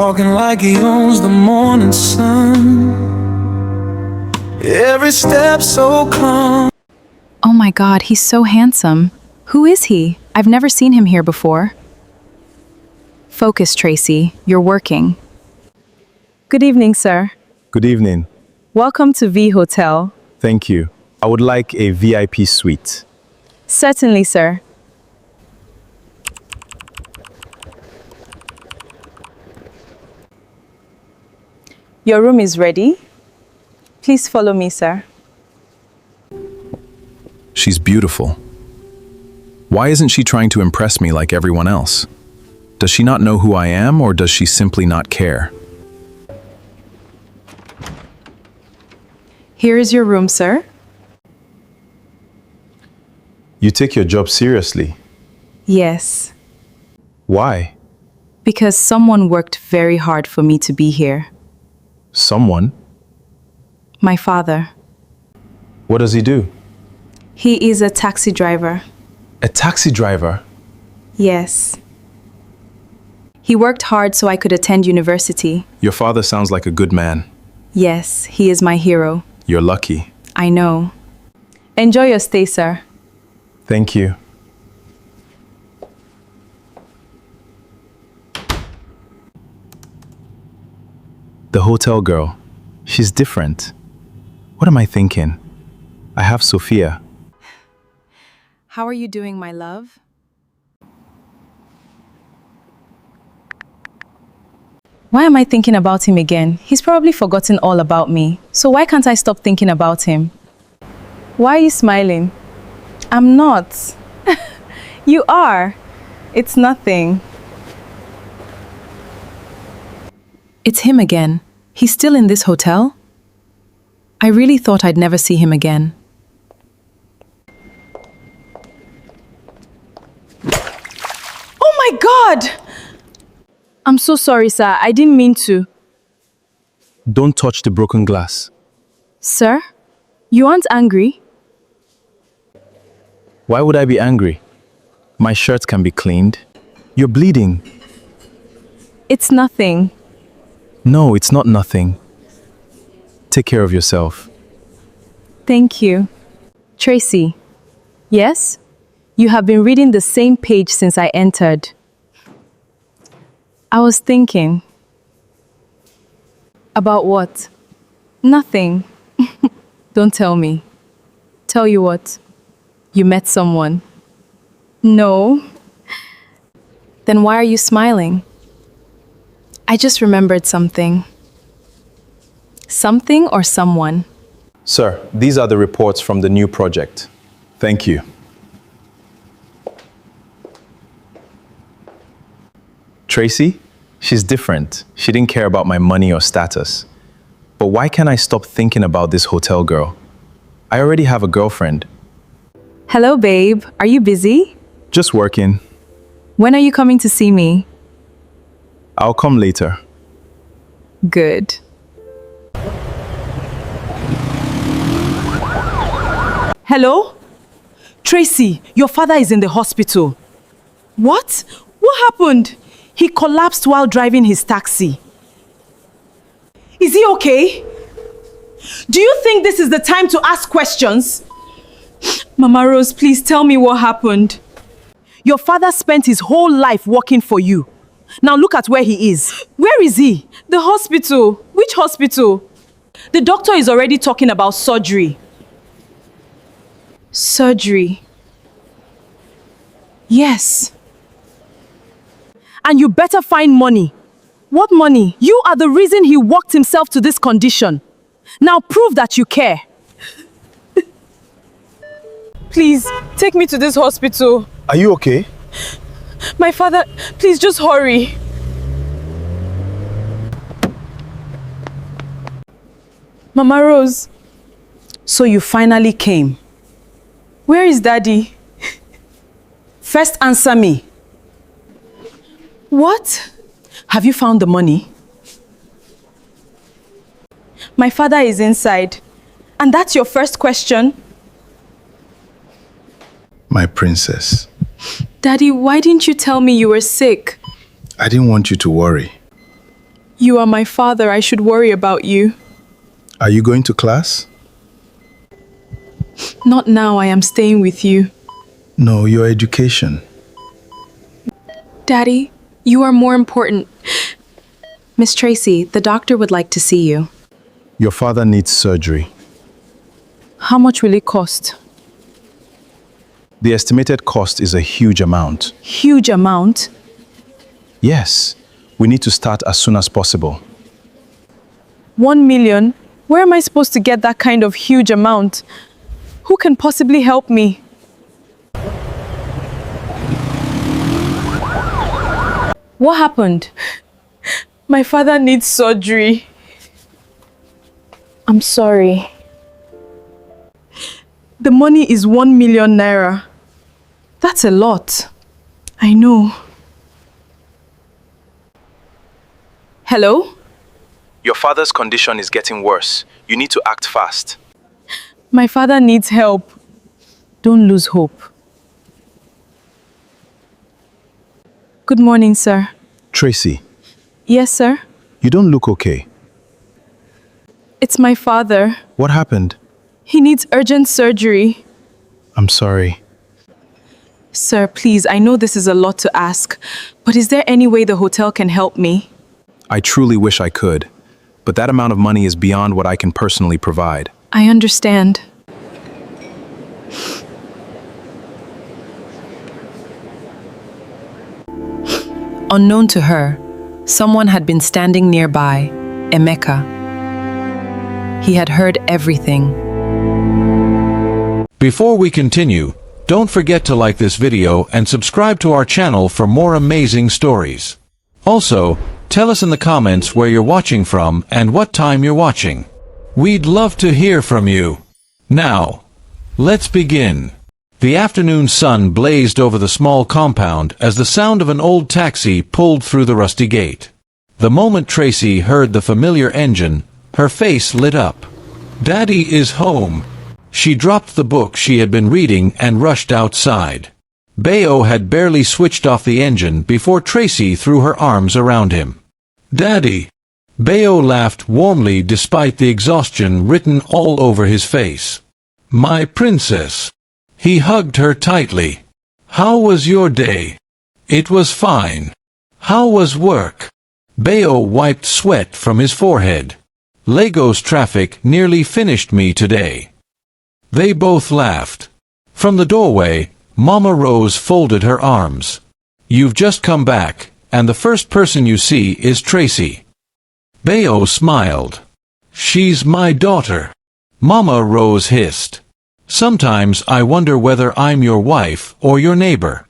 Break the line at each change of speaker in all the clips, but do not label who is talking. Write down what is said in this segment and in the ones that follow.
Talking like he owns the morning sun. Every step so calm.
Oh my God, he's so handsome. Who is he? I've never seen him here before. Focus, Tracy. You're working.
Good evening, sir.
Good evening.
Welcome to V Hotel.
Thank you. I would like a VIP suite.
Certainly, sir. Your room is ready. Please follow me, sir.
She's beautiful. Why isn't she trying to impress me like everyone else? Does she not know who I am, or does she simply not care?
Here is your room, sir.
You take your job seriously.
Yes,
Why?
because someone worked very hard for me to be here.
Someone?
My father.
What does he do?
He is a taxi driver.
A taxi driver?
Yes. He worked hard so I could attend university.
Your father sounds like a good man.
Yes, he is my hero.
You're lucky.
I know. Enjoy your stay, sir.
Thank you.
The hotel girl. She's different. What am I thinking? I have Sophia.
How are you doing, my love? Why am I thinking about him again? He's probably forgotten all about me. So why can't I stop thinking about him? Why are you smiling? I'm not. You are. It's nothing.
It's him again. He's still in this hotel? I really thought I'd never see him again.
Oh my God! I'm so sorry, sir. I didn't mean to.
Don't touch the broken glass.
Sir? You aren't angry?
Why would I be angry? My shirt can be cleaned. You're bleeding.
It's nothing.
No, it's not nothing. Take care of yourself.
Thank you. Tracy. Yes? You have been reading the same page since I entered. I was thinking. About what? Nothing. Don't tell me. Tell you what? You met someone. No.
Then why are you smiling? I just remembered something. Something or someone?
Sir, these are the reports from the new project.
Thank you.
Tracy? She's different. She didn't care about my money or status. But why can't I stop thinking about this hotel girl? I already have a girlfriend.
Hello, babe. Are you busy?
Just working.
When are you coming to see me?
I'll come later.
Good.
Hello? Tracy, your father is in the hospital. What? What happened? He collapsed while driving his taxi. Is he okay? Do you think this is the time to ask questions? Mama Rose, please tell me what happened. Your father spent his whole life working for you. Now look at where he is. Where is he? The hospital. Which hospital? The doctor is already talking about surgery.
Surgery.
Yes. And you better find money. What money? You are the reason he worked himself to this condition. Now prove that you care. Please, take me to this hospital.
Are you okay?
My father, please just hurry. Mama Rose. So you finally came. Where is Daddy? First answer me. What? Have you found the money? My father is inside. And that's your first question?
My princess,
Daddy, why didn't you tell me you were sick?
I didn't want you to worry.
You are my father. I should worry about you.
Are you going to class?
Not now. I am staying with you.
No, your education.
Daddy, you are more important.
Miss Tracy, the doctor would like to see you.
Your father needs surgery.
How much will it cost?
The estimated cost is a huge amount.
Huge amount.
Yes, we need to start as soon as possible.
1 million? Where am I supposed to get that kind of huge amount? Who can possibly help me? What happened? My father needs surgery. I'm sorry. The money is 1 million naira. That's a lot. I know. Hello?
Your father's condition is getting worse. You need to act fast.
My father needs help. Don't lose hope. Good morning, sir.
Tracy,
Yes, sir.
you don't look okay.
It's my father.
What happened?
He needs urgent surgery.
I'm sorry.
Sir, please, I know this is a lot to ask, but is there any way the hotel can help me?
I truly wish I could, but that amount of money is beyond what I can personally provide.
I understand.
Unknown to her, someone had been standing nearby, Emeka. He had heard everything.
Before we continue, don't forget to like this video and subscribe to our channel for more amazing stories. Also, tell us in the comments where you're watching from and what time you're watching. We'd love to hear from you. Now, let's begin. The afternoon sun blazed over the small compound as the sound of an old taxi pulled through the rusty gate. The moment Tracy heard the familiar engine, her face lit up. Daddy is home. She dropped the book she had been reading and rushed outside. Bayo had barely switched off the engine before Tracy threw her arms around him. Daddy! Bayo laughed warmly despite the exhaustion written all over his face. My princess! He hugged her tightly. How was your day? It was fine. How was work? Bayo wiped sweat from his forehead. Lagos traffic nearly finished me today. They both laughed. From the doorway, Mama Rose folded her arms. You've just come back, and the first person you see is Tracy. Bayo smiled. She's my daughter. Mama Rose hissed. Sometimes I wonder whether I'm your wife or your neighbor.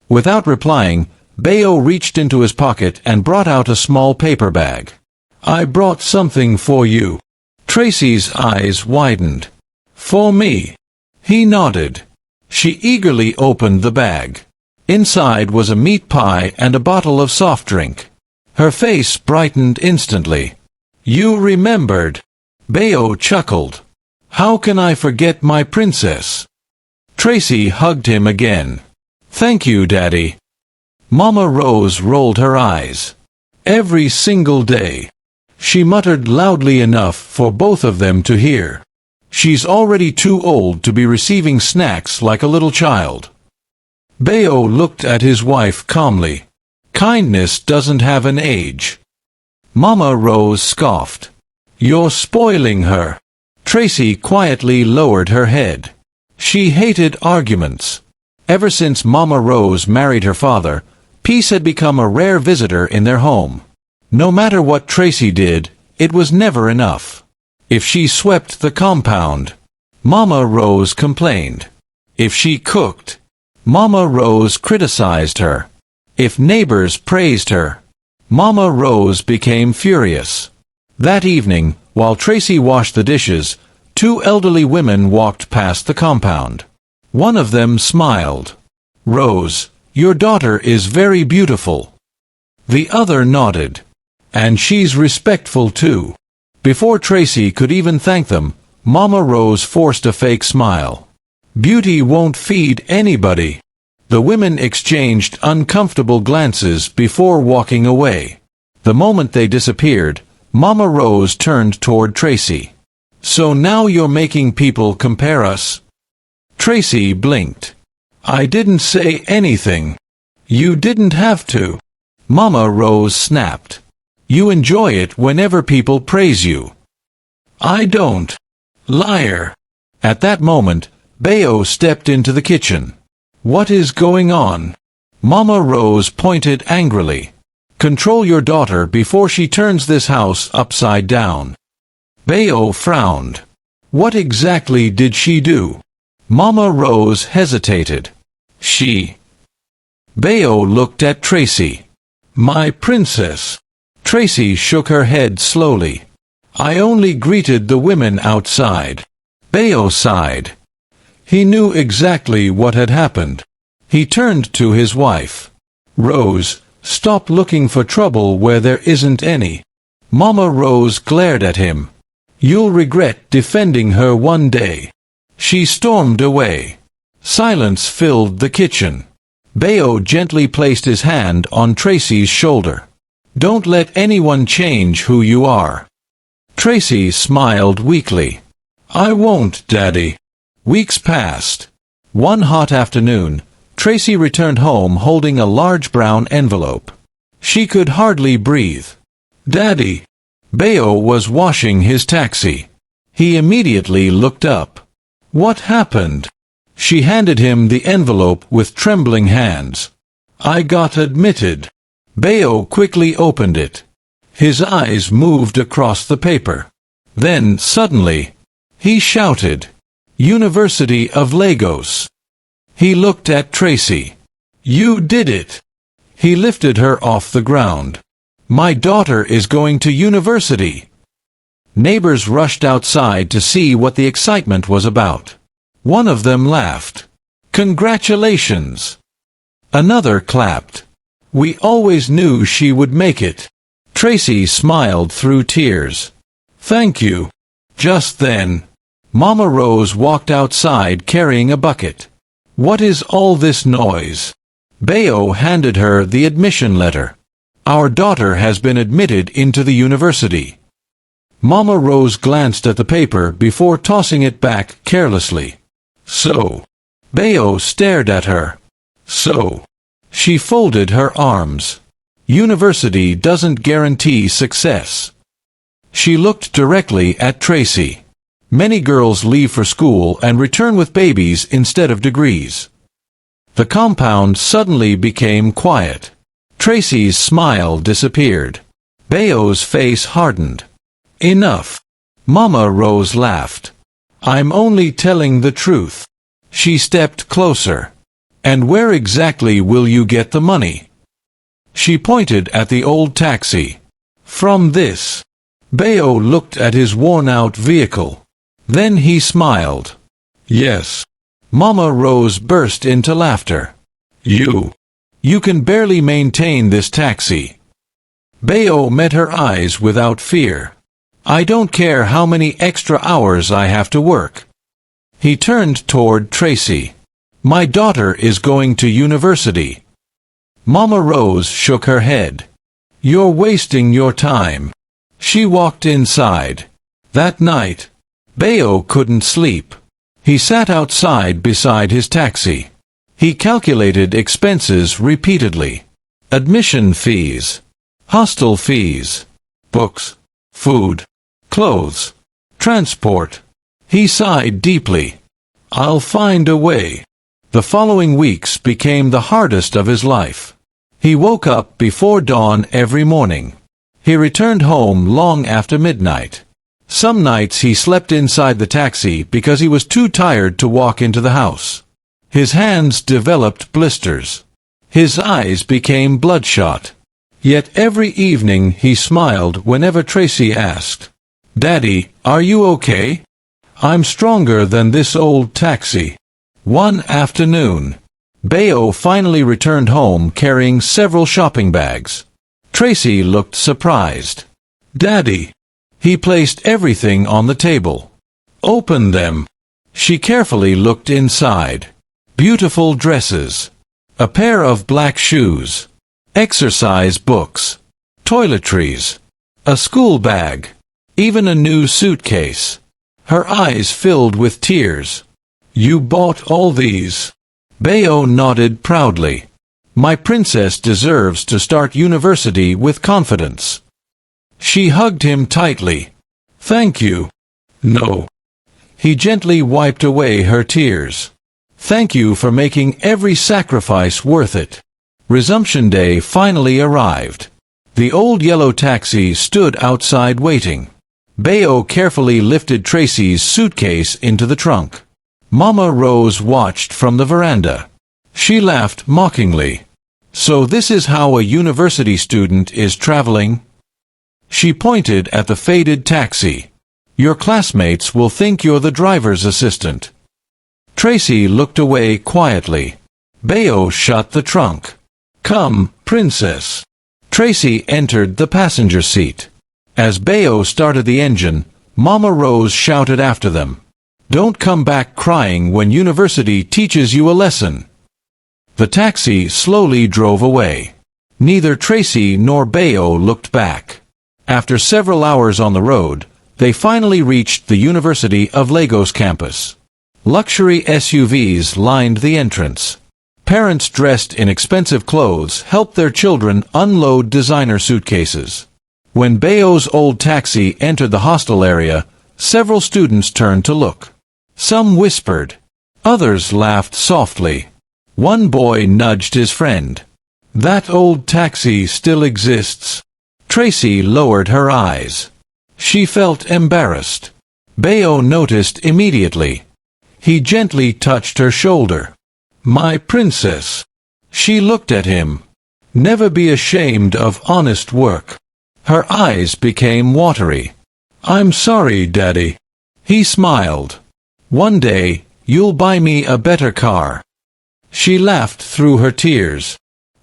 Without replying, Bayo reached into his pocket and brought out a small paper bag. I brought something for you. Tracy's eyes widened. For me. He nodded. She eagerly opened the bag. Inside was a meat pie and a bottle of soft drink. Her face brightened instantly. You remembered. Bayo chuckled. How can I forget my princess? Tracy hugged him again. Thank you, Daddy. Mama Rose rolled her eyes. Every single day. She muttered loudly enough for both of them to hear. She's already too old to be receiving snacks like a little child. Bayo looked at his wife calmly. Kindness doesn't have an age. Mama Rose scoffed. You're spoiling her. Tracy quietly lowered her head. She hated arguments. Ever since Mama Rose married her father, peace had become a rare visitor in their home. No matter what Tracy did, it was never enough. If she swept the compound, Mama Rose complained. If she cooked, Mama Rose criticized her. If neighbors praised her, Mama Rose became furious. That evening, while Tracy washed the dishes, two elderly women walked past the compound. One of them smiled. Rose, your daughter is very beautiful. The other nodded. And she's respectful too. Before Tracy could even thank them, Mama Rose forced a fake smile. Beauty won't feed anybody. The women exchanged uncomfortable glances before walking away. The moment they disappeared, Mama Rose turned toward Tracy. "So now you're making people compare us?" Tracy blinked. "I didn't say anything. You didn't have to." Mama Rose snapped. "You enjoy it whenever people praise you." "I don't. Liar." At that moment, Bayo stepped into the kitchen. "What is going on?" Mama Rose pointed angrily. "Control your daughter before she turns this house upside down." Bayo frowned. "What exactly did she do?" Mama Rose hesitated. Bayo looked at Tracy. "My princess." Tracy shook her head slowly. "I only greeted the women outside." Bayo sighed. He knew exactly what had happened. He turned to his wife. "Rose, stop looking for trouble where there isn't any." Mama Rose glared at him. "You'll regret defending her one day." She stormed away. Silence filled the kitchen. Bayo gently placed his hand on Tracy's shoulder. "Don't let anyone change who you are." Tracy smiled weakly. "I won't, Daddy." Weeks passed. One hot afternoon, Tracy returned home holding a large brown envelope. She could hardly breathe. "Daddy." Bayo was washing his taxi. He immediately looked up. "What happened?" She handed him the envelope with trembling hands. "I got admitted." Bayo quickly opened it. His eyes moved across the paper. Then, suddenly, he shouted, "University of Lagos." He looked at Tracy. "You did it." He lifted her off the ground. "My daughter is going to university." Neighbors rushed outside to see what the excitement was about. One of them laughed. "Congratulations!" Another clapped. "We always knew she would make it." Tracy smiled through tears. "Thank you." Just then, Mama Rose walked outside carrying a bucket. "What is all this noise?" Bayo handed her the admission letter. "Our daughter has been admitted into the university." Mama Rose glanced at the paper before tossing it back carelessly. "So?" Bayo stared at her. "So?" She folded her arms. "University doesn't guarantee success." She looked directly at Tracy. "Many girls leave for school and return with babies instead of degrees." The compound suddenly became quiet. Tracy's smile disappeared. Bayo's face hardened. "Enough." Mama Rose laughed. "I'm only telling the truth." She stepped closer. "And where exactly will you get the money?" She pointed at the old taxi. "From this." Bayo looked at his worn-out vehicle. Then he smiled. "Yes." Mama Rose burst into laughter. You can barely maintain this taxi." Bayo met her eyes without fear. "I don't care how many extra hours I have to work." He turned toward Tracy. "My daughter is going to university." Mama Rose shook her head. "You're wasting your time." She walked inside. That night, Bayo couldn't sleep. He sat outside beside his taxi. He calculated expenses repeatedly. Admission fees, hostel fees, books, food, clothes, transport. He sighed deeply. "I'll find a way." The following weeks became the hardest of his life. He woke up before dawn every morning. He returned home long after midnight. Some nights he slept inside the taxi because he was too tired to walk into the house. His hands developed blisters. His eyes became bloodshot. Yet every evening he smiled whenever Tracy asked, "Daddy, are you okay?" "I'm stronger than this old taxi." One afternoon, Bayo finally returned home carrying several shopping bags. Tracy looked surprised. "Daddy." He placed everything on the table. "Open them." She carefully looked inside. Beautiful dresses. A pair of black shoes. Exercise books. toiletries, a school bag, even a new suitcase. Her eyes filled with tears. You bought all these? Bayo nodded proudly. My princess deserves to start university with confidence. She hugged him tightly. Thank you. No. He gently wiped away her tears. Thank you for making every sacrifice worth it. Resumption day finally arrived. The old yellow taxi stood outside waiting. Bayo carefully lifted Tracy's suitcase into the trunk. Mama Rose watched from the veranda. She laughed mockingly. So this is how a university student is traveling? She pointed at the faded taxi. Your classmates will think you're the driver's assistant. Tracy looked away quietly. Bayo shut the trunk. Come, princess. Tracy entered the passenger seat. As Bayo started the engine, Mama Rose shouted after them. Don't come back crying when university teaches you a lesson. The taxi slowly drove away. Neither Tracy nor Bayo looked back. After several hours on the road, they finally reached the University of Lagos campus. Luxury SUVs lined the entrance. Parents dressed in expensive clothes helped their children unload designer suitcases. When Bayo's old taxi entered the hostel area, several students turned to look. Some whispered. Others laughed softly. One boy nudged his friend. That old taxi still exists. Tracy lowered her eyes. She felt embarrassed. Bayo noticed immediately. He gently touched her shoulder. My princess. She looked at him. Never be ashamed of honest work. Her eyes became watery. I'm sorry, Daddy. He smiled. One day, you'll buy me a better car. She laughed through her tears.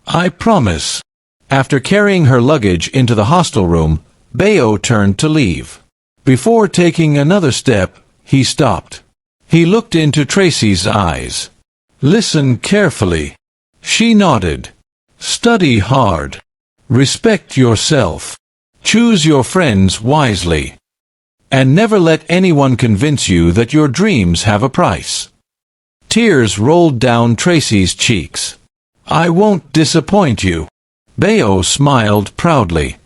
I promise. After carrying her luggage into the hostel room, Bayo turned to leave. Before taking another step, he stopped. He looked into Tracy's eyes. Listen carefully. She nodded. Study hard. Respect yourself. Choose your friends wisely. And never let anyone convince you that your dreams have a price. Tears rolled down Tracy's cheeks. I won't disappoint you. Bayo smiled proudly.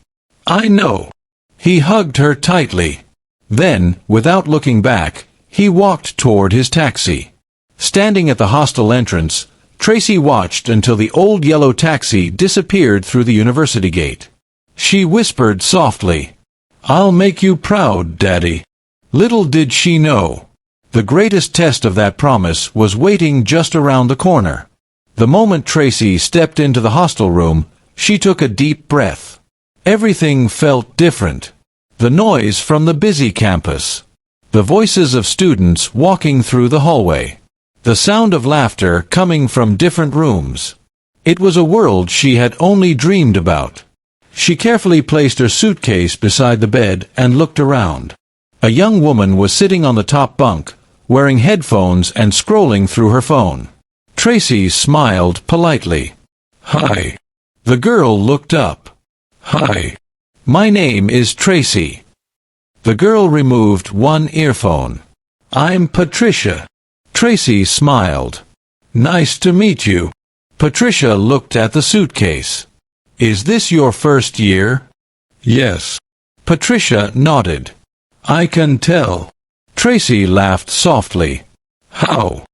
I know. He hugged her tightly. Then, without looking back, he walked toward his taxi. Standing at the hostel entrance, Tracy watched until the old yellow taxi disappeared through the university gate. She whispered softly, I'll make you proud, Daddy. Little did she know. The greatest test of that promise was waiting just around the corner. The moment Tracy stepped into the hostel room, she took a deep breath. Everything felt different. The noise from the busy campus. The voices of students walking through the hallway. The sound of laughter coming from different rooms. It was a world she had only dreamed about. She carefully placed her suitcase beside the bed and looked around. A young woman was sitting on the top bunk, wearing headphones and scrolling through her phone. Tracy smiled politely. Hi. The girl looked up. Hi. My name is Tracy. The girl removed one earphone. I'm Patricia. Tracy smiled. Nice to meet you. Patricia looked at the suitcase. Is this your first year? Yes. Patricia nodded. I can tell. Tracy laughed softly. How?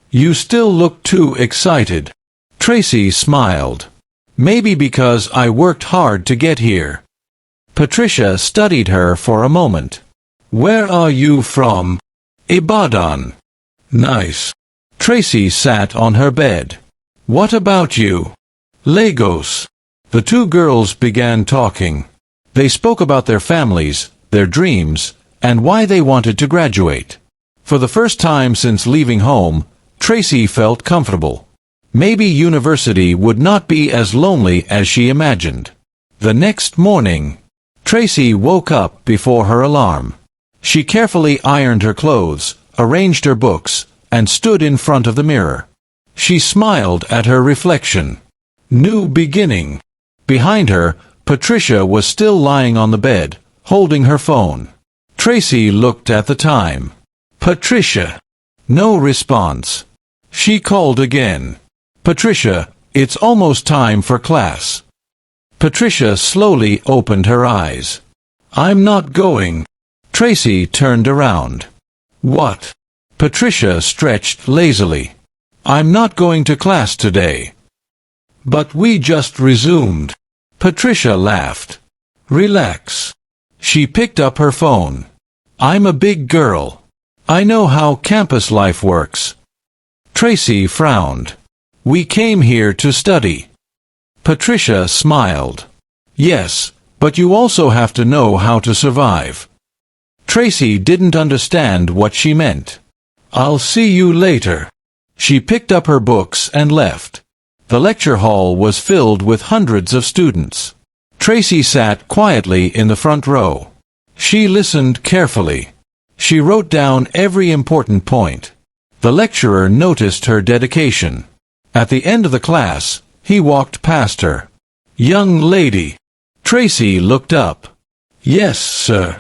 You still look too excited. Tracy smiled. Maybe because I worked hard to get here. Patricia studied her for a moment. Where are you from? Ibadan. Nice. Tracy sat on her bed. What about you? Lagos. The two girls began talking. They spoke about their families, their dreams, and why they wanted to graduate. For the first time since leaving home, Tracy felt comfortable. Maybe university would not be as lonely as she imagined. The next morning, Tracy woke up before her alarm. She carefully ironed her clothes, arranged her books, and stood in front of the mirror. She smiled at her reflection. New beginning. Behind her, Patricia was still lying on the bed, holding her phone. Tracy looked at the time. Patricia. No response. She called again. Patricia, it's almost time for class. Patricia slowly opened her eyes. I'm not going. Tracy turned around. What? Patricia stretched lazily. I'm not going to class today. But we just resumed. Patricia laughed. Relax. She picked up her phone. I'm a big girl. I know how campus life works. Tracy frowned. We came here to study. Patricia smiled. Yes, but you also have to know how to survive. Tracy didn't understand what she meant. I'll see you later. She picked up her books and left. The lecture hall was filled with hundreds of students. Tracy sat quietly in the front row. She listened carefully. She wrote down every important point. The lecturer noticed her dedication. At the end of the class, he walked past her. Young lady. Tracy looked up. Yes, sir.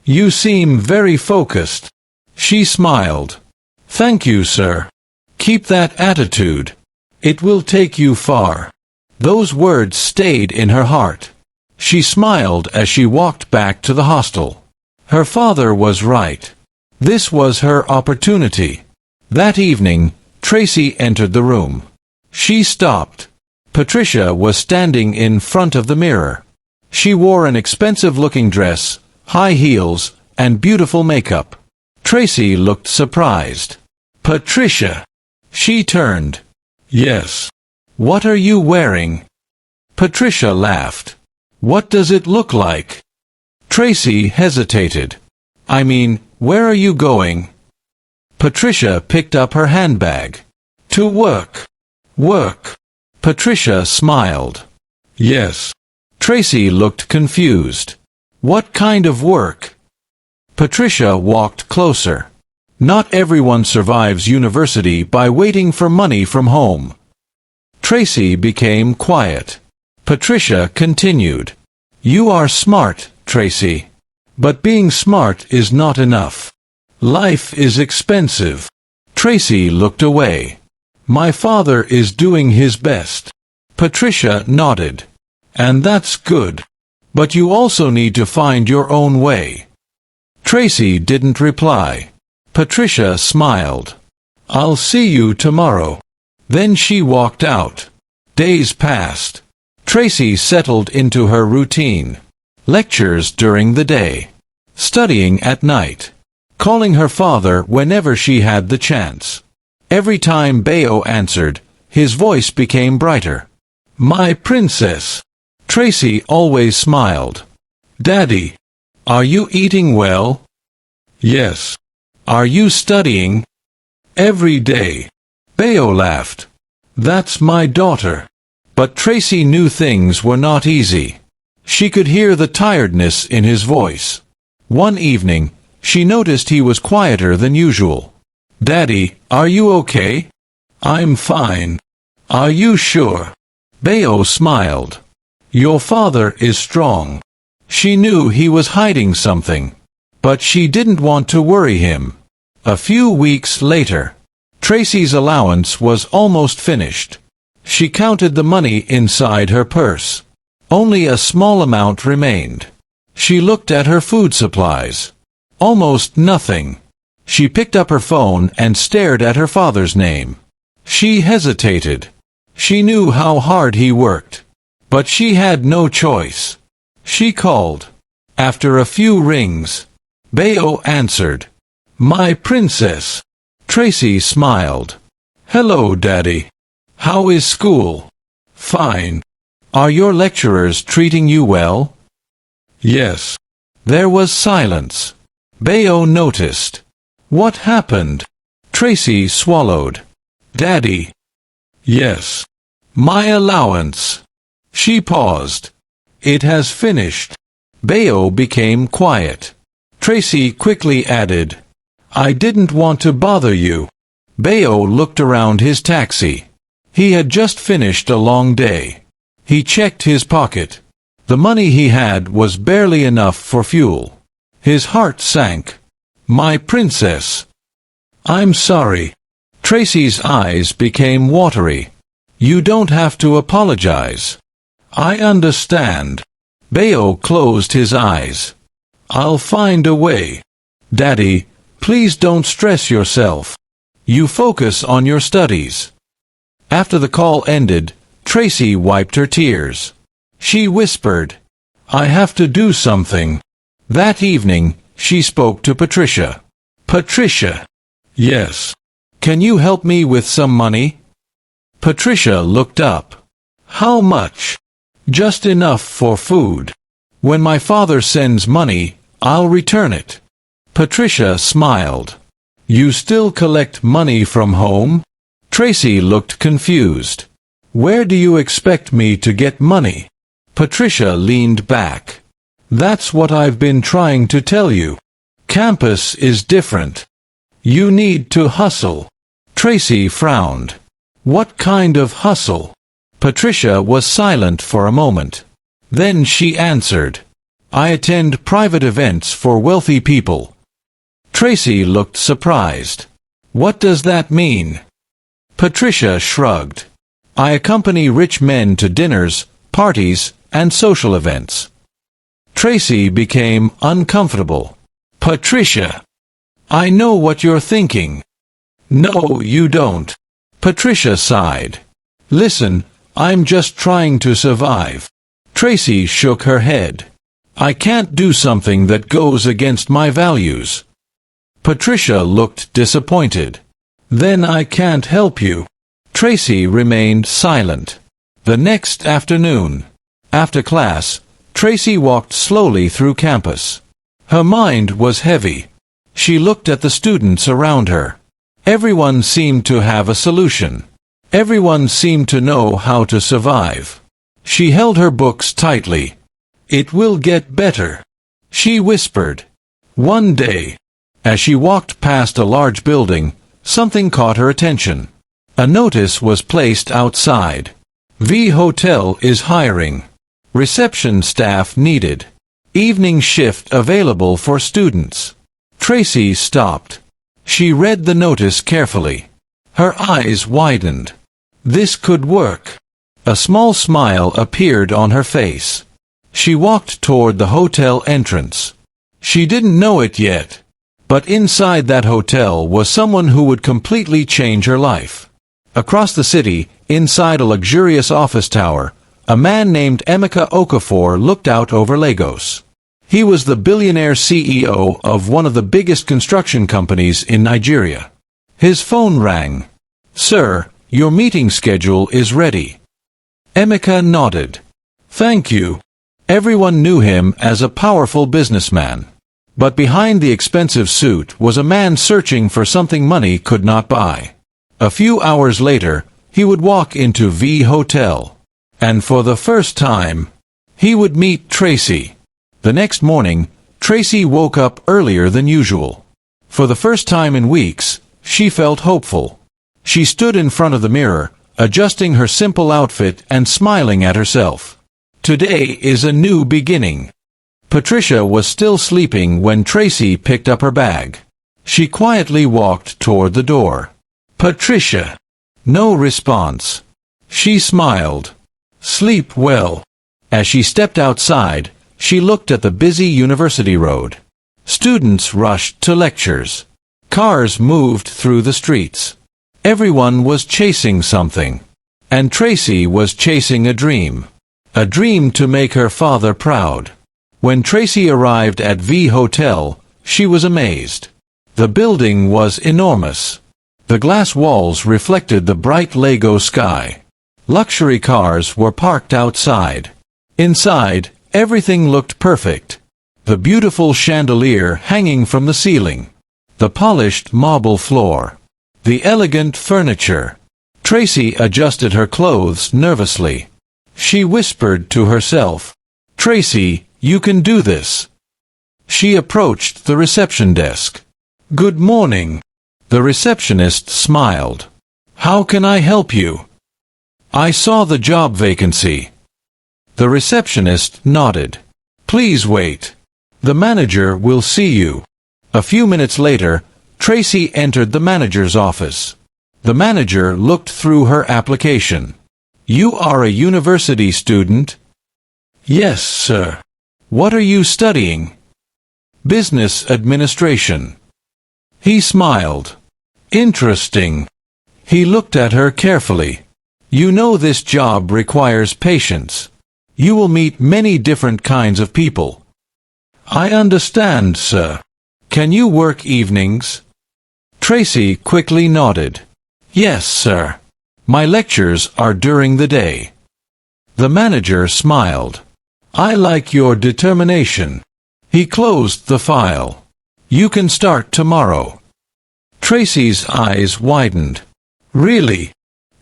You seem very focused. She smiled. Thank you, sir. Keep that attitude. It will take you far. Those words stayed in her heart. She smiled as she walked back to the hostel. Her father was right. This was her opportunity. That evening, Tracy entered the room. She stopped. Patricia was standing in front of the mirror. She wore an expensive-looking dress, high heels, and beautiful makeup. Tracy looked surprised. Patricia! She turned. Yes. What are you wearing? Patricia laughed. What does it look like? Tracy hesitated. I mean, where are you going? Patricia picked up her handbag. To work. Work. Patricia smiled. Yes. Tracy looked confused. What kind of work? Patricia walked closer. Not everyone survives university by waiting for money from home. Tracy became quiet. Patricia continued. You are smart, Tracy. But being smart is not enough. Life is expensive. Tracy looked away. My father is doing his best. Patricia nodded. And that's good. But you also need to find your own way. Tracy didn't reply. Patricia smiled. I'll see you tomorrow. Then she walked out. Days passed. Tracy settled into her routine. Lectures during the day. Studying at night. Calling her father whenever she had the chance. Every time Bayo answered, his voice became brighter. My princess. Tracy always smiled. Daddy, are you eating well? Yes. Are you studying? Every day. Bayo laughed. That's my daughter. But Tracy knew things were not easy. She could hear the tiredness in his voice. One evening, she noticed he was quieter than usual. Daddy, are you okay? I'm fine. Are you sure? Bayo smiled. Your father is strong. She knew he was hiding something. But she didn't want to worry him. A few weeks later, Tracy's allowance was almost finished. She counted the money inside her purse. Only a small amount remained. She looked at her food supplies. Almost nothing. She picked up her phone and stared at her father's name. She hesitated. She knew how hard he worked. But she had no choice. She called. After a few rings, Bayo answered. My princess. Tracy smiled. Hello, Daddy. How is school? Fine. Are your lecturers treating you well? Yes. There was silence. Bayo noticed. What happened? Tracy swallowed. Daddy. Yes. My allowance. She paused. It has finished. Bayo became quiet. Tracy quickly added, I didn't want to bother you. Bayo looked around his taxi. He had just finished a long day. He checked his pocket. The money he had was barely enough for fuel. His heart sank. My princess. I'm sorry. Tracy's eyes became watery. You don't have to apologize. I understand. Bayo closed his eyes. I'll find a way. Daddy, please don't stress yourself. You focus on your studies. After the call ended, Tracy wiped her tears. She whispered, I have to do something. That evening, she spoke to Patricia. Patricia. Yes. Can you help me with some money? Patricia looked up. How much? Just enough for food. When my father sends money, I'll return it. Patricia smiled. You still collect money from home? Tracy looked confused. Where do you expect me to get money? Patricia leaned back. That's what I've been trying to tell you. Campus is different. You need to hustle. Tracy frowned. What kind of hustle? Patricia was silent for a moment. Then she answered. I attend private events for wealthy people. Tracy looked surprised. What does that mean? Patricia shrugged. I accompany rich men to dinners, parties, and social events. Tracy became uncomfortable. Patricia, I know what you're thinking. No, you don't. Patricia sighed. Listen, I'm just trying to survive. Tracy shook her head. I can't do something that goes against my values. Patricia looked disappointed. Then I can't help you. Tracy remained silent. The next afternoon, after class, Tracy walked slowly through campus. Her mind was heavy. She looked at the students around her. Everyone seemed to have a solution. Everyone seemed to know how to survive. She held her books tightly. It will get better, she whispered. One day, as she walked past a large building, something caught her attention. A notice was placed outside. V Hotel is hiring. Reception staff needed. Evening shift available for students. Tracy stopped. She read the notice carefully. Her eyes widened. This could work. A small smile appeared on her face. She walked toward the hotel entrance. She didn't know it yet, but inside that hotel was someone who would completely change her life. Across the city, inside a luxurious office tower, a man named Emeka Okafor looked out over Lagos. He was the billionaire CEO of one of the biggest construction companies in Nigeria. His phone rang. Sir, your meeting schedule is ready. Emeka nodded. Thank you. Everyone knew him as a powerful businessman. But behind the expensive suit was a man searching for something money could not buy. A few hours later, he would walk into V Hotel. And for the first time, he would meet Tracy. The next morning, Tracy woke up earlier than usual. For the first time in weeks, she felt hopeful. She stood in front of the mirror, adjusting her simple outfit and smiling at herself. Today is a new beginning. Patricia was still sleeping when Tracy picked up her bag. She quietly walked toward the door. Patricia. No response. She smiled. Sleep well. As she stepped outside, she looked at the busy university road. Students rushed to lectures. Cars moved through the streets. Everyone was chasing something. And Tracy was chasing a dream. A dream to make her father proud. When Tracy arrived at V Hotel, she was amazed. The building was enormous. The glass walls reflected the bright Lagos sky. Luxury cars were parked outside. Inside, everything looked perfect. The beautiful chandelier hanging from the ceiling. The polished marble floor. The elegant furniture. Tracy adjusted her clothes nervously. She whispered to herself, Tracy, you can do this. She approached the reception desk. Good morning. The receptionist smiled. How can I help you? I saw the job vacancy. The receptionist nodded. Please wait. The manager will see you. A few minutes later, Tracy entered the manager's office. The manager looked through her application. You are a university student? Yes, sir. What are you studying? Business administration. He smiled. Interesting. He looked at her carefully. You know this job requires patience. You will meet many different kinds of people. I understand, sir. Can you work evenings? Tracy quickly nodded. Yes, sir. My lectures are during the day. The manager smiled. I like your determination. He closed the file. You can start tomorrow. Tracy's eyes widened. Really?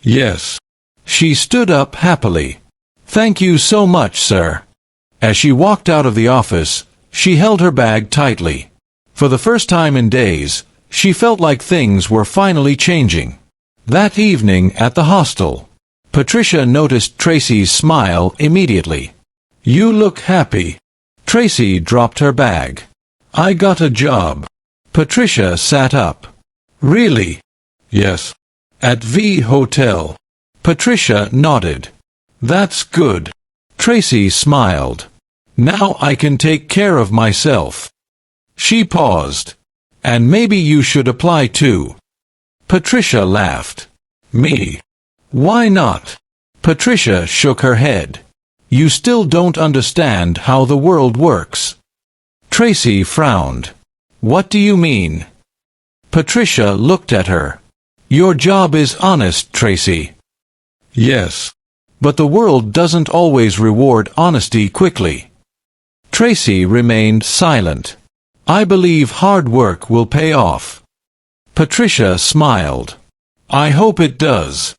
Yes. She stood up happily. Thank you so much, sir. As she walked out of the office, she held her bag tightly. For the first time in days, she felt like things were finally changing. That evening at the hostel, Patricia noticed Tracy's smile immediately. You look happy. Tracy dropped her bag. I got a job. Patricia sat up. Really? Yes. At V Hotel. Patricia nodded. That's good. Tracy smiled. Now I can take care of myself. She paused. And maybe you should apply too. Patricia laughed. Me? Why not? Patricia shook her head. You still don't understand how the world works. Tracy frowned. What do you mean? Patricia looked at her. Your job is honest, Tracy. Yes. But the world doesn't always reward honesty quickly. Tracy remained silent. I believe hard work will pay off. Patricia smiled. I hope it does.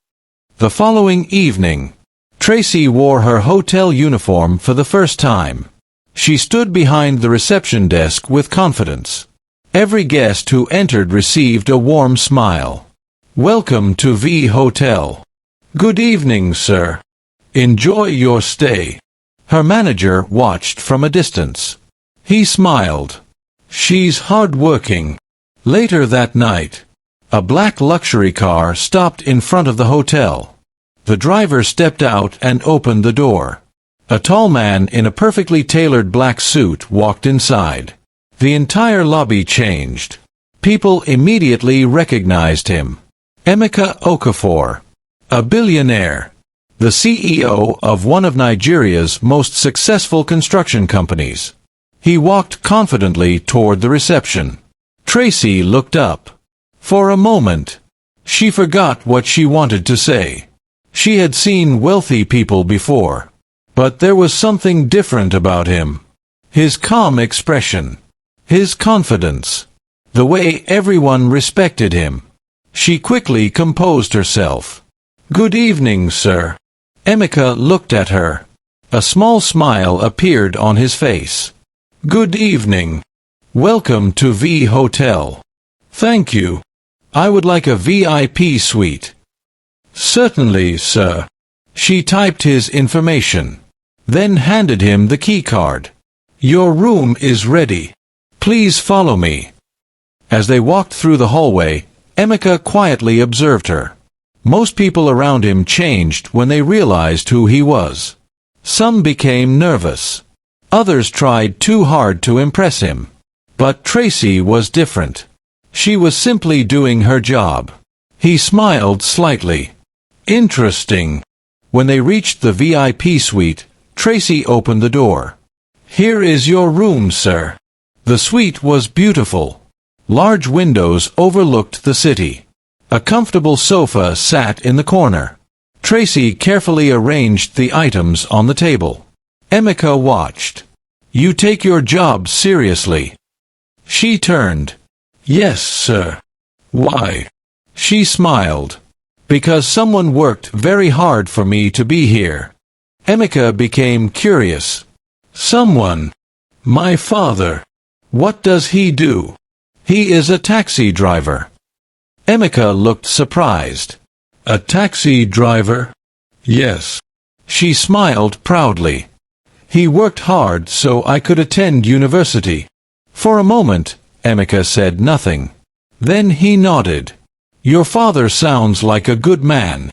The following evening, Tracy wore her hotel uniform for the first time. She stood behind the reception desk with confidence. Every guest who entered received a warm smile. Welcome to V Hotel. Good evening, sir. Enjoy your stay. Her manager watched from a distance. He smiled. She's hard-working. Later that night, a black luxury car stopped in front of the hotel. The driver stepped out and opened the door. A tall man in a perfectly tailored black suit walked inside. The entire lobby changed. People immediately recognized him. Emeka Okafor, a billionaire, the CEO of one of Nigeria's most successful construction companies. He walked confidently toward the reception. Tracy looked up. For a moment, she forgot what she wanted to say. She had seen wealthy people before, but there was something different about him. His calm expression, his confidence, the way everyone respected him. She quickly composed herself. Good evening, sir. Emeka looked at her. A small smile appeared on his face. Good evening. Welcome to V Hotel. Thank you. I would like a VIP suite. Certainly, sir. She typed his information, then handed him the key card. Your room is ready. Please follow me. As they walked through the hallway, Emeka quietly observed her. Most people around him changed when they realized who he was. Some became nervous. Others tried too hard to impress him. But Tracy was different. She was simply doing her job. He smiled slightly. Interesting. When they reached the VIP suite, Tracy opened the door. Here is your room, sir. The suite was beautiful. Large windows overlooked the city. A comfortable sofa sat in the corner. Tracy carefully arranged the items on the table. Emeka watched. You take your job seriously. She turned. Yes, sir. Why? She smiled. Because someone worked very hard for me to be here. Emeka became curious. Someone? My father. What does he do? He is a taxi driver. Emeka looked surprised. A taxi driver? Yes. She smiled proudly. He worked hard so I could attend university. For a moment, Emeka said nothing. Then he nodded. Your father sounds like a good man.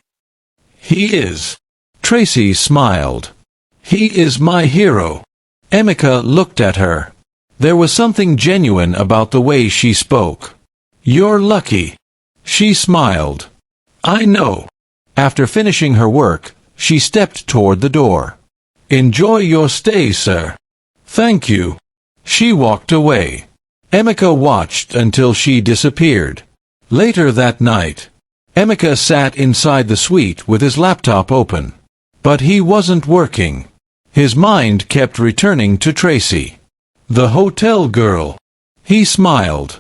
He is. Tracy smiled. He is my hero. Emeka looked at her. There was something genuine about the way she spoke. You're lucky. She smiled. I know. After finishing her work, she stepped toward the door. Enjoy your stay, sir. Thank you. She walked away. Emeka watched until she disappeared. Later that night, Emeka sat inside the suite with his laptop open. But he wasn't working. His mind kept returning to Tracy. The hotel girl. He smiled.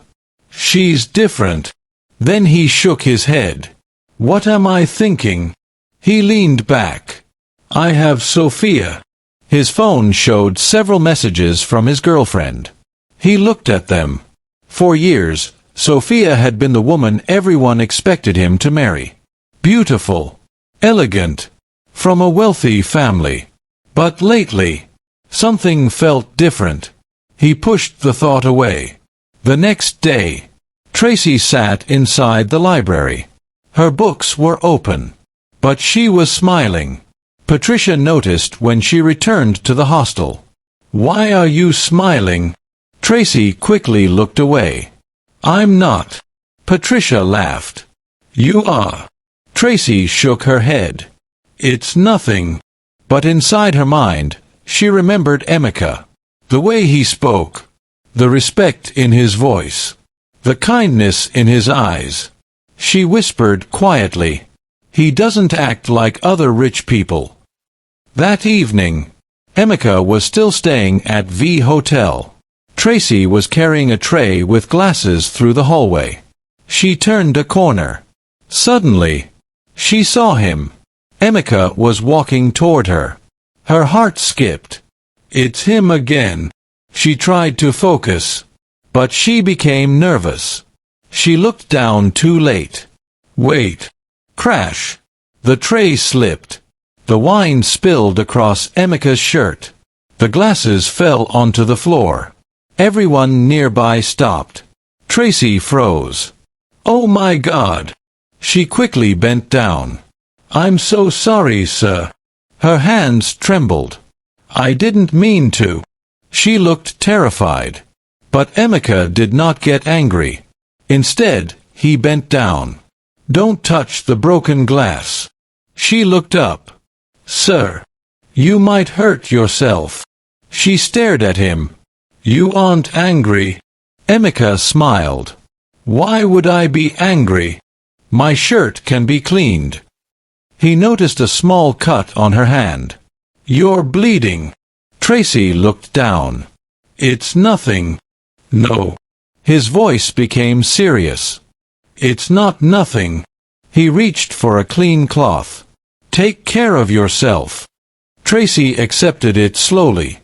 She's different. Then he shook his head. What am I thinking? He leaned back. I have Sophia. His phone showed several messages from his girlfriend. He looked at them. For years, Sophia had been the woman everyone expected him to marry. Beautiful. Elegant. From a wealthy family. But lately, something felt different. He pushed the thought away. The next day, Tracy sat inside the library. Her books were open. But she was smiling. Patricia noticed when she returned to the hostel. Why are you smiling? Tracy quickly looked away. I'm not. Patricia laughed. You are. Tracy shook her head. It's nothing. But inside her mind, she remembered Emeka. The way he spoke. The respect in his voice. The kindness in his eyes. She whispered quietly. He doesn't act like other rich people. That evening, Emeka was still staying at V Hotel. Tracy was carrying a tray with glasses through the hallway. She turned a corner. Suddenly, she saw him. Emeka was walking toward her. Her heart skipped. It's him again. She tried to focus, but she became nervous. She looked down too late. Wait. Crash. The tray slipped. The wine spilled across Emeka's shirt. The glasses fell onto the floor. Everyone nearby stopped. Tracy froze. Oh my God. She quickly bent down. I'm so sorry, sir. Her hands trembled. I didn't mean to. She looked terrified. But Emeka did not get angry. Instead, he bent down. Don't touch the broken glass. She looked up. Sir, you might hurt yourself. She stared at him. You aren't angry. Emeka smiled. Why would I be angry? My shirt can be cleaned. He noticed a small cut on her hand. You're bleeding. Tracy looked down. It's nothing. No. His voice became serious. It's not nothing. He reached for a clean cloth. Take care of yourself. Tracy accepted it slowly.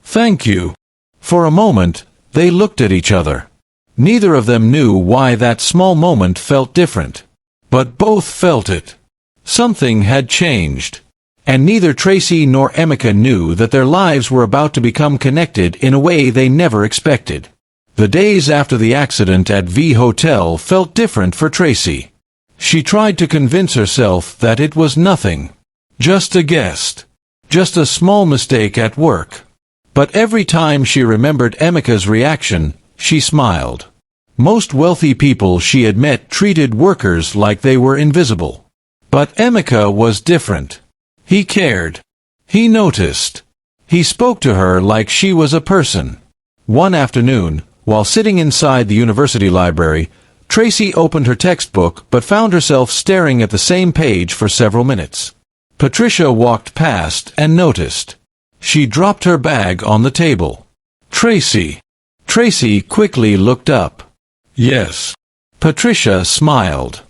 Thank you. For a moment, they looked at each other. Neither of them knew why that small moment felt different. But both felt it. Something had changed. And neither Tracy nor Emeka knew that their lives were about to become connected in a way they never expected. The days after the accident at V Hotel felt different for Tracy. She tried to convince herself that it was nothing. Just a guest. Just a small mistake at work. But every time she remembered Emeka's reaction, she smiled. Most wealthy people she had met treated workers like they were invisible. But Emeka was different. He cared. He noticed. He spoke to her like she was a person. One afternoon, while sitting inside the university library, Tracy opened her textbook but found herself staring at the same page for several minutes. Patricia walked past and noticed. She dropped her bag on the table. Tracy. Tracy quickly looked up. Yes. Patricia smiled.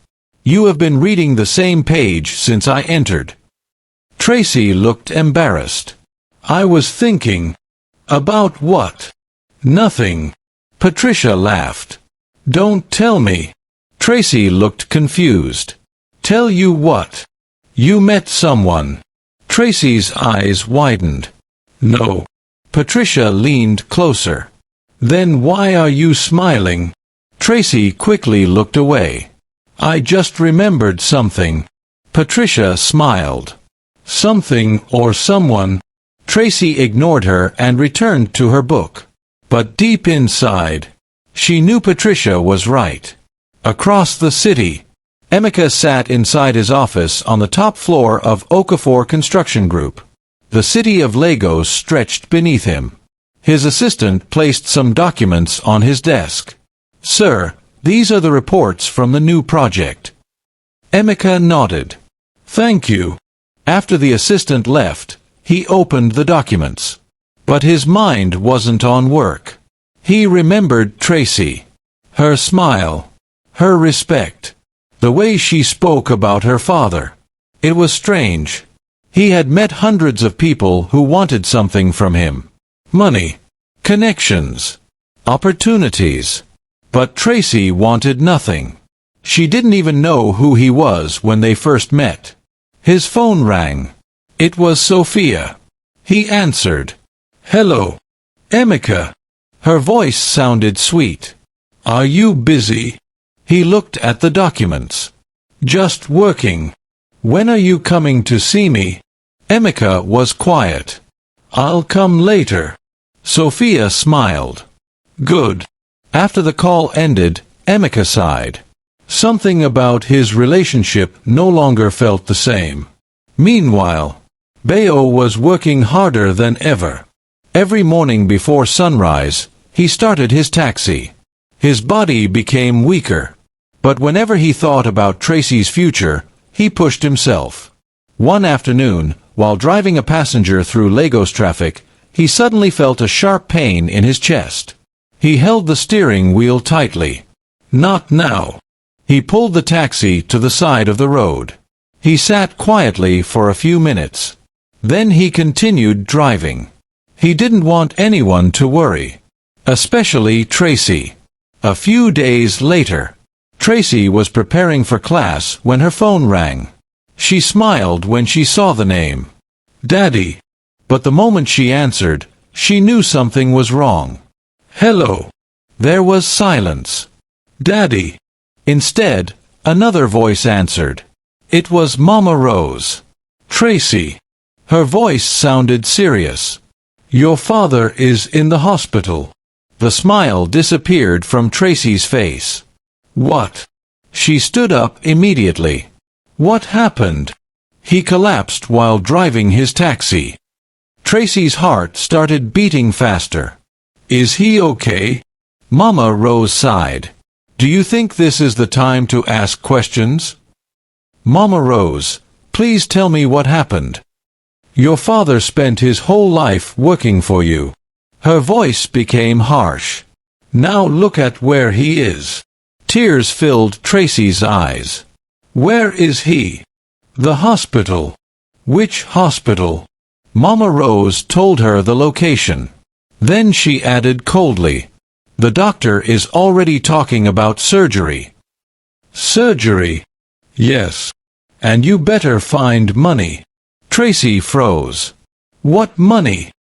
You have been reading the same page since I entered. Tracy looked embarrassed. I was thinking. About what? Nothing. Patricia laughed. Don't tell me. Tracy looked confused. Tell you what? You met someone. Tracy's eyes widened. No. Patricia leaned closer. Then why are you smiling? Tracy quickly looked away. I just remembered something. Patricia smiled. Something or someone? Tracy ignored her and returned to her book. But deep inside, she knew Patricia was right. Across the city, Emeka sat inside his office on the top floor of Okafor Construction Group. The city of Lagos stretched beneath him. His assistant placed some documents on his desk. Sir, these are the reports from the new project. Emeka nodded. Thank you. After the assistant left, he opened the documents. But his mind wasn't on work. He remembered Tracy. Her smile. Her respect. The way she spoke about her father. It was strange. He had met hundreds of people who wanted something from him. Money. Connections. Opportunities. But Tracy wanted nothing. She didn't even know who he was when they first met. His phone rang. It was Sophia. He answered. Hello. Emeka. Her voice sounded sweet. Are you busy? He looked at the documents. Just working. When are you coming to see me? Emeka was quiet. I'll come later. Sophia smiled. Good. After the call ended, Emeka sighed. Something about his relationship no longer felt the same. Meanwhile, Bayo was working harder than ever. Every morning before sunrise, he started his taxi. His body became weaker. But whenever he thought about Tracy's future, he pushed himself. One afternoon, while driving a passenger through Lagos traffic, he suddenly felt a sharp pain in his chest. He held the steering wheel tightly. Not now. He pulled the taxi to the side of the road. He sat quietly for a few minutes. Then he continued driving. He didn't want anyone to worry. Especially Tracy. A few days later, Tracy was preparing for class when her phone rang. She smiled when she saw the name. Daddy. But the moment she answered, she knew something was wrong. Hello. There was silence. Daddy. Instead, another voice answered. It was Mama Rose. Tracy. Her voice sounded serious. Your father is in the hospital. The smile disappeared from Tracy's face. What? She stood up immediately. What happened? He collapsed while driving his taxi. Tracy's heart started beating faster. Is he okay? Mama Rose sighed. Do you think this is the time to ask questions? Mama Rose, please tell me what happened. Your father spent his whole life working for you. Her voice became harsh. Now look at where he is. Tears filled Tracy's eyes. Where is he? The hospital. Which hospital? Mama Rose told her the location. Then she added coldly, the doctor is already talking about surgery. Surgery? Yes. And you better find money. Tracy froze. What money?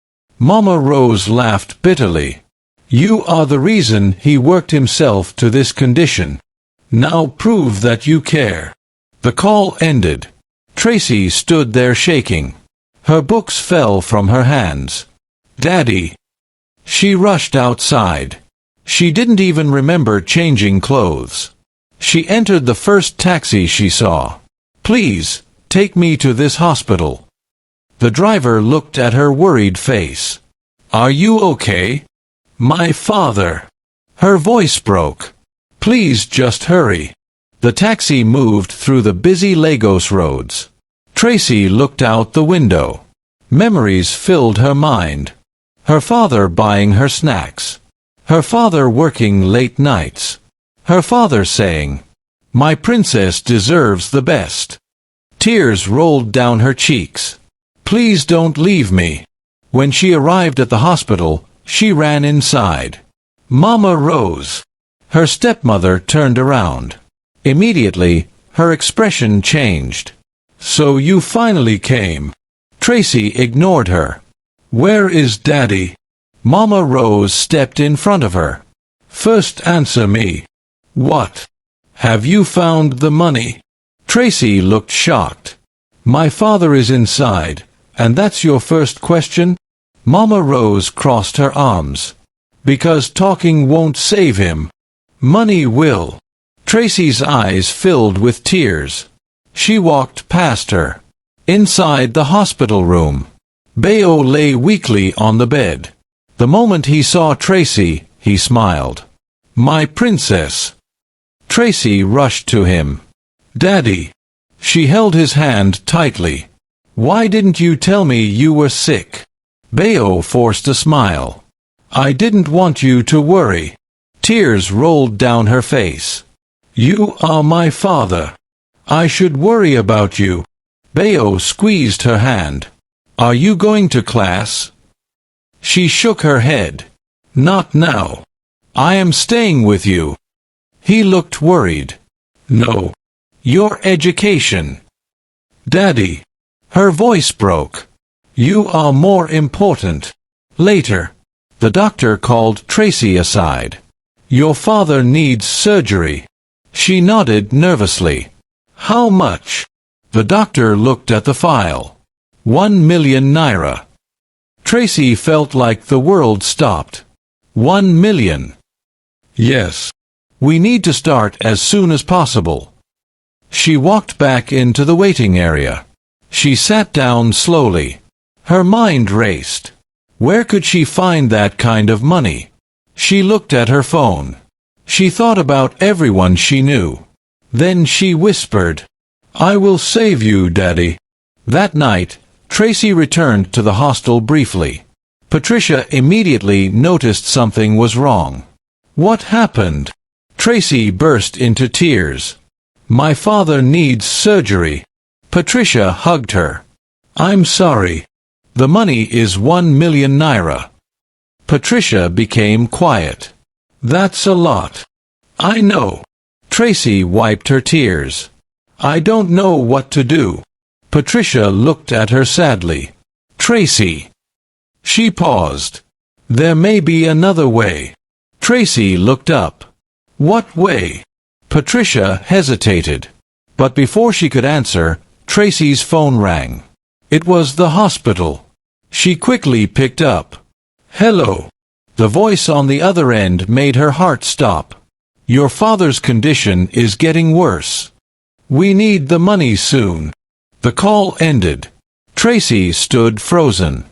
Mama Rose laughed bitterly. You are the reason he worked himself to this condition. Now prove that you care. The call ended. Tracy stood there shaking. Her books fell from her hands. Daddy. She rushed outside. She didn't even remember changing clothes. She entered the first taxi she saw. Please, take me to this hospital. The driver looked at her worried face. Are you okay? My father. Her voice broke. Please just hurry. The taxi moved through the busy Lagos roads. Tracy looked out the window. Memories filled her mind. Her father buying her snacks. Her father working late nights. Her father saying, "My princess deserves the best." Tears rolled down her cheeks. Please don't leave me. When she arrived at the hospital, she ran inside. Mama Rose. Her stepmother turned around. Immediately, her expression changed. So you finally came. Tracy ignored her. Where is Daddy? Mama Rose stepped in front of her. First answer me. What? Have you found the money? Tracy looked shocked. My father is inside, and that's your first question? Mama Rose crossed her arms. Because talking won't save him. Money will. Tracy's eyes filled with tears. She walked past her. Inside the hospital room, Bayo lay weakly on the bed. The moment he saw Tracy, he smiled. My princess. Tracy rushed to him. Daddy. She held his hand tightly. Why didn't you tell me you were sick? Bayo forced a smile. I didn't want you to worry. Tears rolled down her face. You are my father. I should worry about you. Bayo squeezed her hand. Are you going to class? She shook her head. Not now. I am staying with you. He looked worried. No. Your education. Daddy. Her voice broke. You are more important. Later. The doctor called Tracy aside. Your father needs surgery. She nodded nervously. How much? The doctor looked at the file. 1 million naira. Tracy felt like the world stopped. 1 million. Yes. We need to start as soon as possible. She walked back into the waiting area. She sat down slowly. Her mind raced. Where could she find that kind of money? She looked at her phone. She thought about everyone she knew. Then she whispered, I will save you, Daddy. That night, Tracy returned to the hostel briefly. Patricia immediately noticed something was wrong. What happened? Tracy burst into tears. My father needs surgery. Patricia hugged her. I'm sorry. The money is 1 million naira. Patricia became quiet. That's a lot. I know. Tracy wiped her tears. I don't know what to do. Patricia looked at her sadly. Tracy. She paused. There may be another way. Tracy looked up. What way? Patricia hesitated. But before she could answer, Tracy's phone rang. It was the hospital. She quickly picked up. Hello. The voice on the other end made her heart stop. Your father's condition is getting worse. We need the money soon. The call ended. Tracy stood frozen.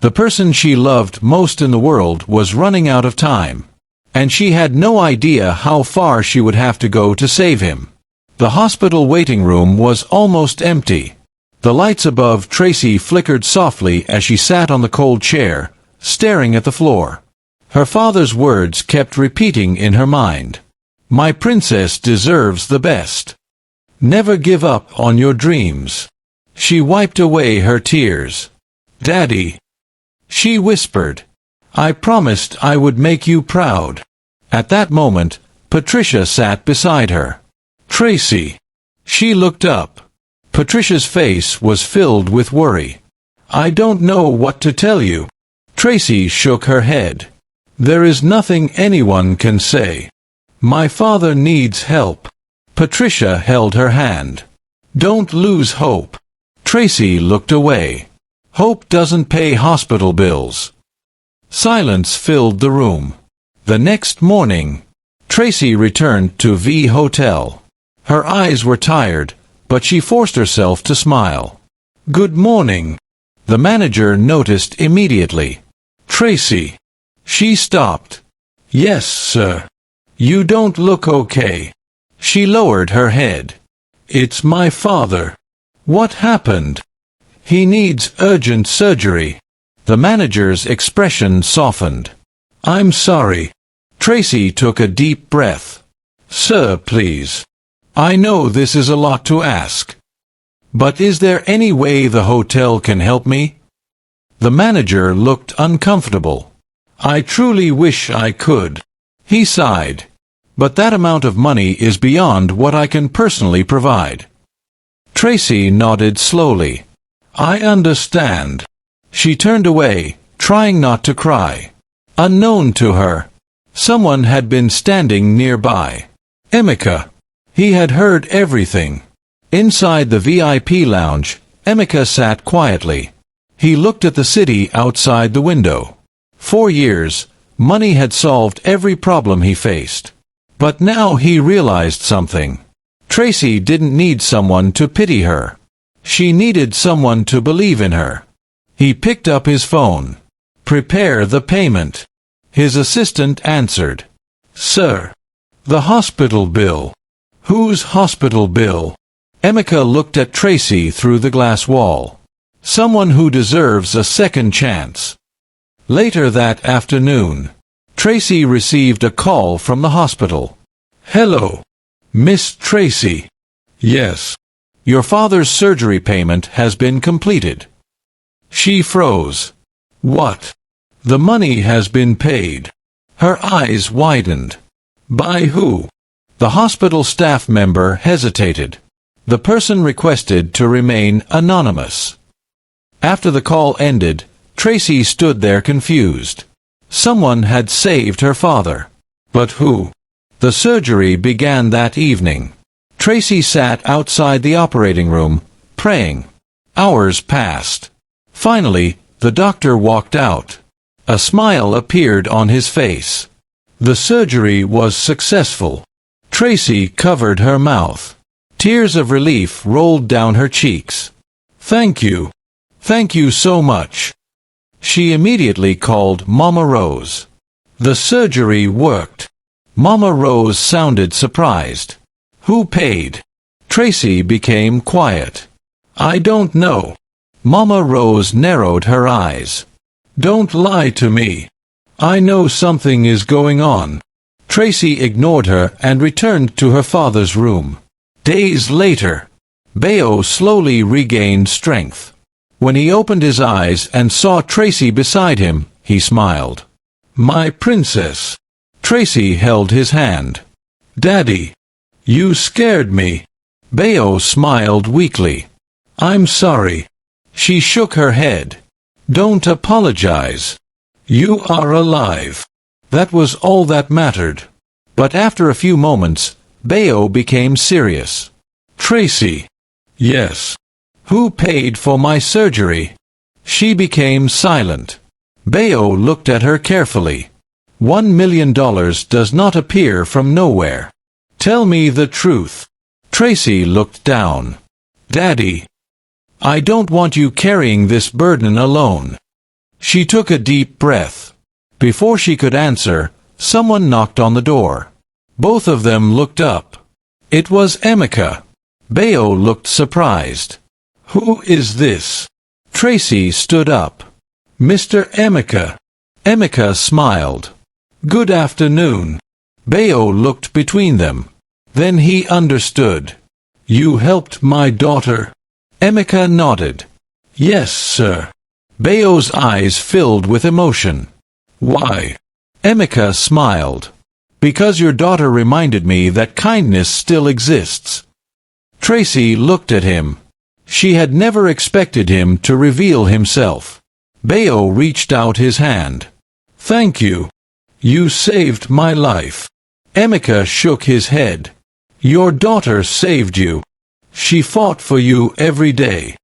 The person she loved most in the world was running out of time. And she had no idea how far she would have to go to save him. The hospital waiting room was almost empty. The lights above Tracy flickered softly as she sat on the cold chair, staring at the floor. Her father's words kept repeating in her mind. My princess deserves the best. Never give up on your dreams. She wiped away her tears. Daddy. She whispered. I promised I would make you proud. At that moment, Patricia sat beside her. Tracy. She looked up. Patricia's face was filled with worry. I don't know what to tell you. Tracy shook her head. There is nothing anyone can say. My father needs help. Patricia held her hand. Don't lose hope. Tracy looked away. Hope doesn't pay hospital bills. Silence filled the room. The next morning, Tracy returned to V Hotel. Her eyes were tired, but she forced herself to smile. Good morning. The manager noticed immediately. Tracy. She stopped. Yes, sir. You don't look okay. She lowered her head. It's my father. What happened? He needs urgent surgery. The manager's expression softened. I'm sorry. Tracy took a deep breath. Sir, please. I know this is a lot to ask. But is there any way the hotel can help me? The manager looked uncomfortable. I truly wish I could. He sighed. But that amount of money is beyond what I can personally provide. Tracy nodded slowly. I understand. She turned away, trying not to cry. Unknown to her, someone had been standing nearby. Emeka. He had heard everything. Inside the VIP lounge, Emeka sat quietly. He looked at the city outside the window. 4 years, money had solved every problem he faced. But now he realized something. Tracy didn't need someone to pity her. She needed someone to believe in her. He picked up his phone. Prepare the payment. His assistant answered. Sir. The hospital bill. Whose hospital bill? Emeka looked at Tracy through the glass wall. Someone who deserves a second chance. Later that afternoon, Tracy received a call from the hospital. Hello, Miss Tracy. Yes. Your father's surgery payment has been completed. She froze. What? The money has been paid. Her eyes widened. By who? The hospital staff member hesitated. The person requested to remain anonymous. After the call ended, Tracy stood there confused. Someone had saved her father. But who? The surgery began that evening. Tracy sat outside the operating room, praying. Hours passed. Finally, the doctor walked out. A smile appeared on his face. The surgery was successful. Tracy covered her mouth. Tears of relief rolled down her cheeks. Thank you. Thank you so much. She immediately called Mama Rose. The surgery worked. Mama Rose sounded surprised. Who paid? Tracy became quiet. I don't know. Mama Rose narrowed her eyes. Don't lie to me. I know something is going on. Tracy ignored her and returned to her father's room. Days later, Bayo slowly regained strength. When he opened his eyes and saw Tracy beside him, he smiled. My princess. Tracy held his hand. Daddy. You scared me. Bayo smiled weakly. I'm sorry. She shook her head. Don't apologize. You are alive. That was all that mattered. But after a few moments, Bayo became serious. Tracy. Yes. Who paid for my surgery? She became silent. Bayo looked at her carefully. $1 million does not appear from nowhere. Tell me the truth. Tracy looked down. Daddy. I don't want you carrying this burden alone. She took a deep breath. Before she could answer, someone knocked on the door. Both of them looked up. It was Emeka. Bayo looked surprised. Who is this? Tracy stood up. Mr. Emeka. Emeka smiled. Good afternoon. Bayo looked between them. Then he understood. You helped my daughter? Emeka nodded. Yes, sir. Bayo's eyes filled with emotion. Why? Emeka smiled. Because your daughter reminded me that kindness still exists. Tracy looked at him. She had never expected him to reveal himself. Bayo reached out his hand. Thank you. You saved my life. Emeka shook his head. Your daughter saved you. She fought for you every day.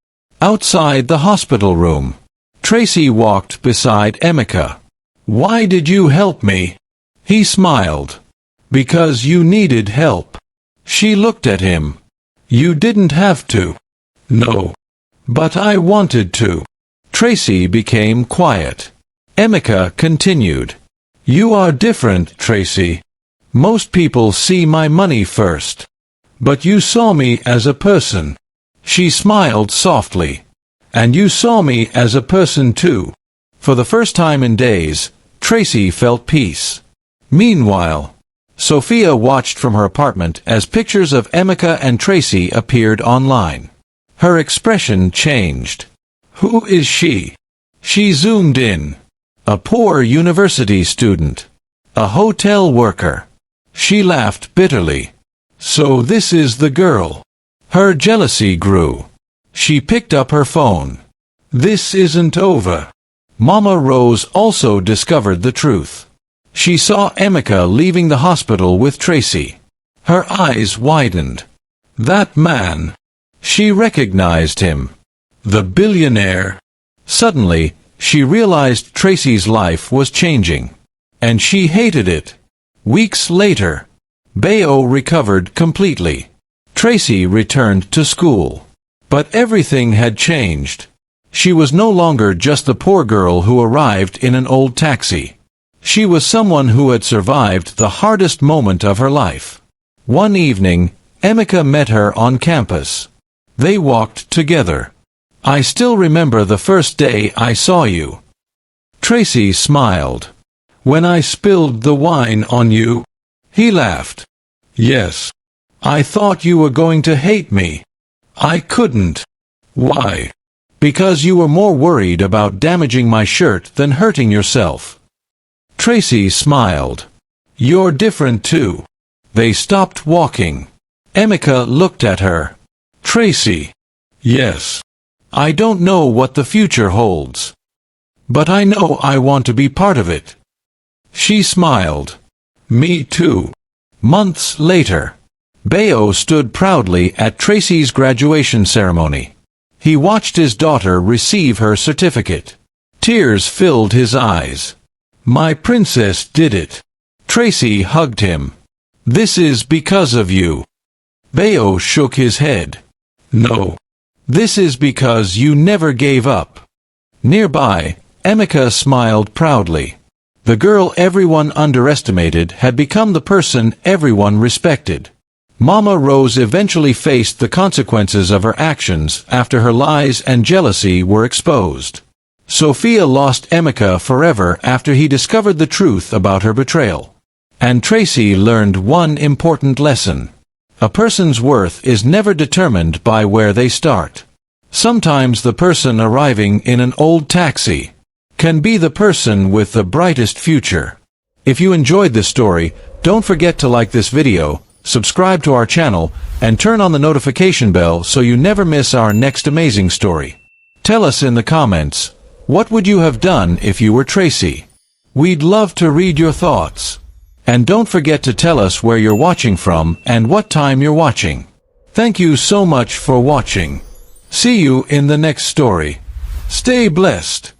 Outside the hospital room, Tracy walked beside Emeka. Why did you help me? He smiled. Because you needed help. She looked at him. You didn't have to. No. But I wanted to. Tracy became quiet. Emeka continued. You are different, Tracy. Most people see my money first. But you saw me as a person. She smiled softly. And you saw me as a person too. For the first time in days, Tracy felt peace. Meanwhile, Sophia watched from her apartment as pictures of Emeka and Tracy appeared online. Her expression changed. Who is she? She zoomed in. A poor university student. A hotel worker. She laughed bitterly. So this is the girl. Her jealousy grew. She picked up her phone. This isn't over. Mama Rose also discovered the truth. She saw Emeka leaving the hospital with Tracy. Her eyes widened. That man. She recognized him. The billionaire. Suddenly, she realized Tracy's life was changing. And she hated it. Weeks later, Bayo recovered completely. Tracy returned to school. But everything had changed. She was no longer just the poor girl who arrived in an old taxi. She was someone who had survived the hardest moment of her life. One evening, Emeka met her on campus. They walked together. I still remember the first day I saw you. Tracy smiled. When I spilled the wine on you? He laughed. Yes. I thought you were going to hate me. I couldn't. Why? Because you were more worried about damaging my shirt than hurting yourself. Tracy smiled. You're different too. They stopped walking. Emeka looked at her. Tracy. Yes. I don't know what the future holds. But I know I want to be part of it. She smiled. Me too. Months later, Bayo stood proudly at Tracy's graduation ceremony. He watched his daughter receive her certificate. Tears filled his eyes. My princess did it. Tracy hugged him. This is because of you. Bayo shook his head. No. This is because you never gave up. Nearby, Emeka smiled proudly. The girl everyone underestimated had become the person everyone respected. Mama Rose eventually faced the consequences of her actions after her lies and jealousy were exposed. Sophia lost Emeka forever after he discovered the truth about her betrayal. And Tracy learned one important lesson. A person's worth is never determined by where they start. Sometimes the person arriving in an old taxi can be the person with the brightest future. If you enjoyed this story, don't forget to like this video, subscribe to our channel, and turn on the notification bell so you never miss our next amazing story. Tell us in the comments, what would you have done if you were Tracy? We'd love to read your thoughts. And don't forget to tell us where you're watching from and what time you're watching. Thank you so much for watching. See you in the next story. Stay blessed.